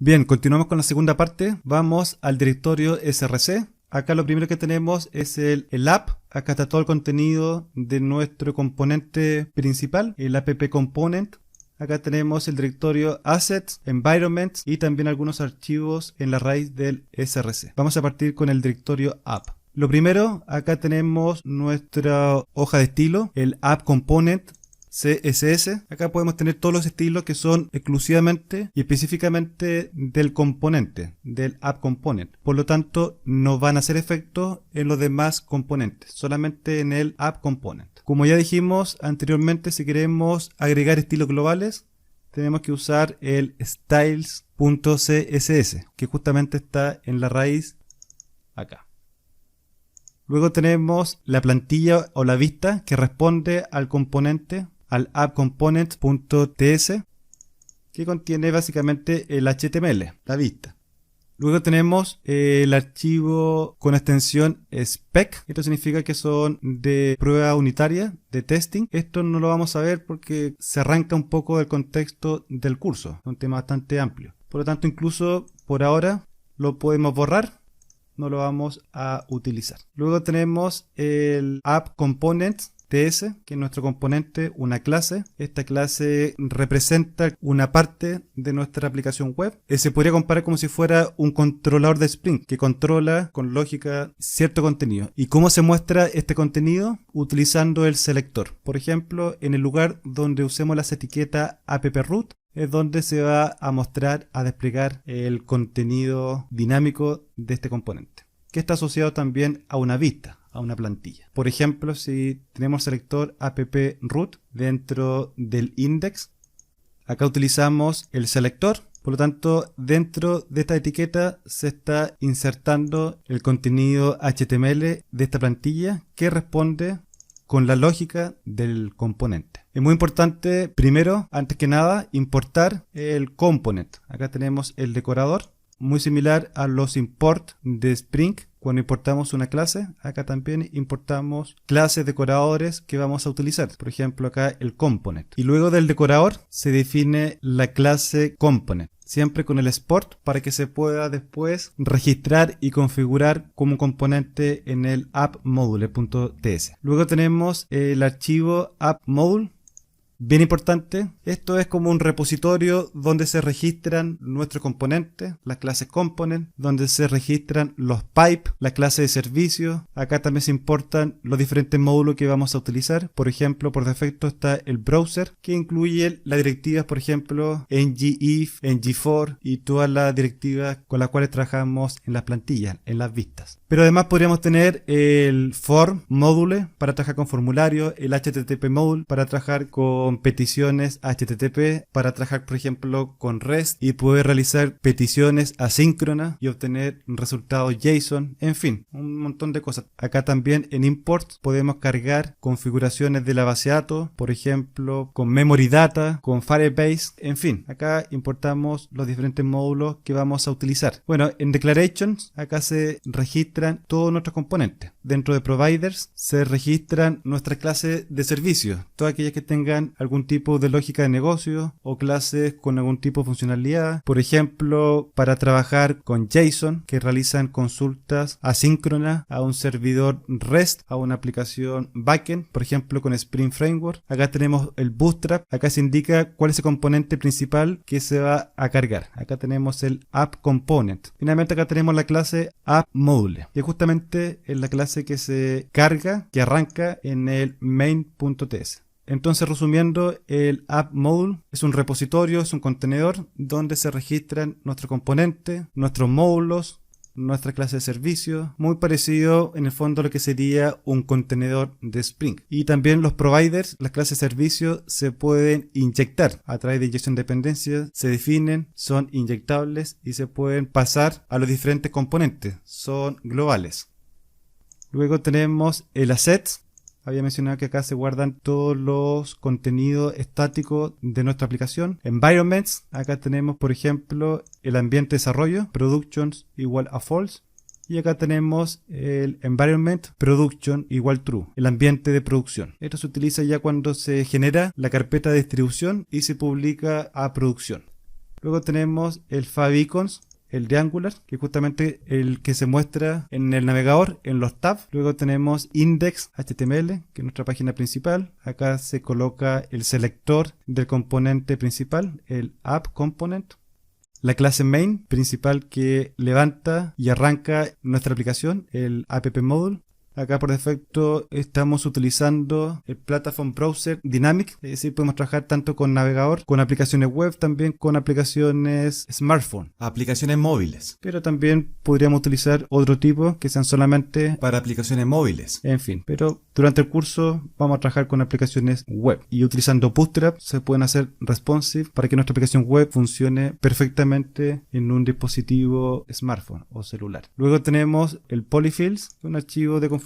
Bien, continuamos con la segunda parte. Vamos al directorio src. Acá lo primero que tenemos es el app. Acá está todo el contenido de nuestro componente principal, el app component. Acá tenemos el directorio assets, environments y también algunos archivos en la raíz del src. Vamos a partir con el directorio app. Lo primero, acá tenemos nuestra hoja de estilo, el app component CSS. Acá podemos tener todos los estilos que son exclusivamente y específicamente del componente, del app component. Por lo tanto, no van a hacer efecto en los demás componentes, solamente en el app component. Como ya dijimos anteriormente, si queremos agregar estilos globales, tenemos que usar el styles.css, que justamente está en la raíz acá. Luego tenemos la plantilla o la vista que responde al componente, al appComponent.ts, que contiene básicamente el HTML, la vista. Luego tenemos el archivo con extensión spec. Esto significa que son de prueba unitaria, de testing. Esto no lo vamos a ver porque se arranca un poco del contexto del curso. Es un tema bastante amplio. Por lo tanto, incluso por ahora lo podemos borrar. No lo vamos a utilizar. Luego tenemos el appComponent.ts, que es nuestro componente, una clase. Esta clase representa una parte de nuestra aplicación web. Se podría comparar como si fuera un controlador de Spring que controla con lógica cierto contenido. ¿Y cómo se muestra este contenido? Utilizando el selector. Por ejemplo, en el lugar donde usemos las etiquetas approot, es donde se va a mostrar, a desplegar el contenido dinámico de este componente, que está asociado también a una vista, a una plantilla. Por ejemplo, si tenemos selector approot dentro del index, acá utilizamos el selector. Por lo tanto, dentro de esta etiqueta se está insertando el contenido HTML de esta plantilla que responde con la lógica del componente. Es muy importante, primero, antes que nada, importar el component. Acá tenemos el decorador, muy similar a los import de Spring. Cuando importamos una clase, acá también importamos clases decoradores que vamos a utilizar. Por ejemplo, acá el component. Y luego del decorador se define la clase component, siempre con el export para que se pueda después registrar y configurar como componente en el appmodule.ts. Luego tenemos el archivo appmodule. Bien importante, esto es como un repositorio donde se registran nuestros componentes, las clases component, donde se registran los pipes, la clase de servicio. Acá también se importan los diferentes módulos que vamos a utilizar. Por ejemplo, por defecto está el browser, que incluye las directivas, por ejemplo, ngIf, ngFor y todas las directivas con las cuales trabajamos en las plantillas, en las vistas. Pero además podríamos tener el form module para trabajar con formularios, el http module para trabajar con peticiones HTTP, para trabajar por ejemplo con REST y poder realizar peticiones asíncronas y obtener resultados JSON, en fin, un montón de cosas. Acá también en import podemos cargar configuraciones de la base de datos, por ejemplo con memory data, con Firebase, en fin, acá importamos los diferentes módulos que vamos a utilizar. Bueno, en declarations acá se registran todos nuestros componentes. Dentro de providers se registran nuestras clases de servicio, todas aquellas que tengan algún tipo de lógica de negocio o clases con algún tipo de funcionalidad. Por ejemplo, para trabajar con JSON, que realizan consultas asíncronas a un servidor REST, a una aplicación backend, por ejemplo con Spring Framework. Acá tenemos el Bootstrap, acá se indica cuál es el componente principal que se va a cargar. Acá tenemos el app component. Finalmente acá tenemos la clase app module, que justamente es la clase que se carga, que arranca en el main.ts. Entonces, resumiendo, el app module es un repositorio, es un contenedor donde se registran nuestros componentes, nuestros módulos, nuestra clase de servicio, muy parecido en el fondo a lo que sería un contenedor de Spring. Y también los providers, las clases de servicio, se pueden inyectar a través de inyección de dependencias, se definen, son inyectables y se pueden pasar a los diferentes componentes, son globales. Luego tenemos el assets. Había mencionado que acá se guardan todos los contenidos estáticos de nuestra aplicación. Environments, acá tenemos por ejemplo el ambiente de desarrollo, productions igual a false. Y acá tenemos el environment production igual true, el ambiente de producción. Esto se utiliza ya cuando se genera la carpeta de distribución y se publica a producción. Luego tenemos el favicons, el de Angular, que es justamente el que se muestra en el navegador, en los tabs. Luego tenemos index.html, que es nuestra página principal. Acá se coloca el selector del componente principal, el app component. La clase main principal que levanta y arranca nuestra aplicación, el app module. Acá por defecto estamos utilizando el Platform Browser Dynamic, es decir, podemos trabajar tanto con navegador, con aplicaciones web, también con aplicaciones smartphone. Aplicaciones móviles. Pero también podríamos utilizar otro tipo que sean solamente Para aplicaciones móviles. en fin. Pero durante el curso vamos a trabajar con aplicaciones web. Y utilizando Bootstrap se pueden hacer responsive para que nuestra aplicación web funcione perfectamente en un dispositivo smartphone o celular. Luego tenemos el Polyfills, un archivo de configuración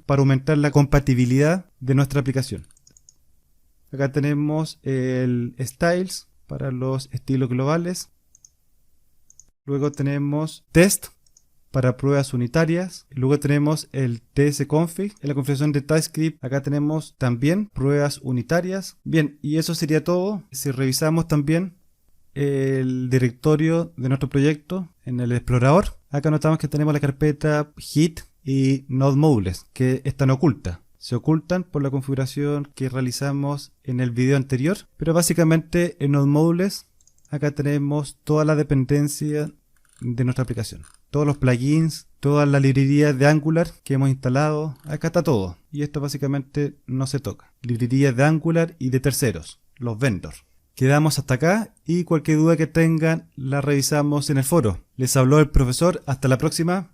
para aumentar la compatibilidad de nuestra aplicación. Acá tenemos el Styles para los estilos globales. Luego tenemos Test para pruebas unitarias. Luego tenemos el tsconfig. En la configuración de TypeScript acá tenemos también pruebas unitarias. Bien, y eso sería todo. Si revisamos también el directorio de nuestro proyecto en el explorador, acá notamos que tenemos la carpeta hit y node modules, que están ocultas. Se ocultan por la configuración que realizamos en el video anterior, pero básicamente en node modules acá tenemos toda la dependencia de nuestra aplicación. Todos los plugins, todas las librerías de Angular que hemos instalado, acá está todo. Y esto básicamente no se toca. Librerías de Angular y de terceros, los vendors. Quedamos hasta acá y cualquier duda que tengan la revisamos en el foro. Les habló el profesor, hasta la próxima.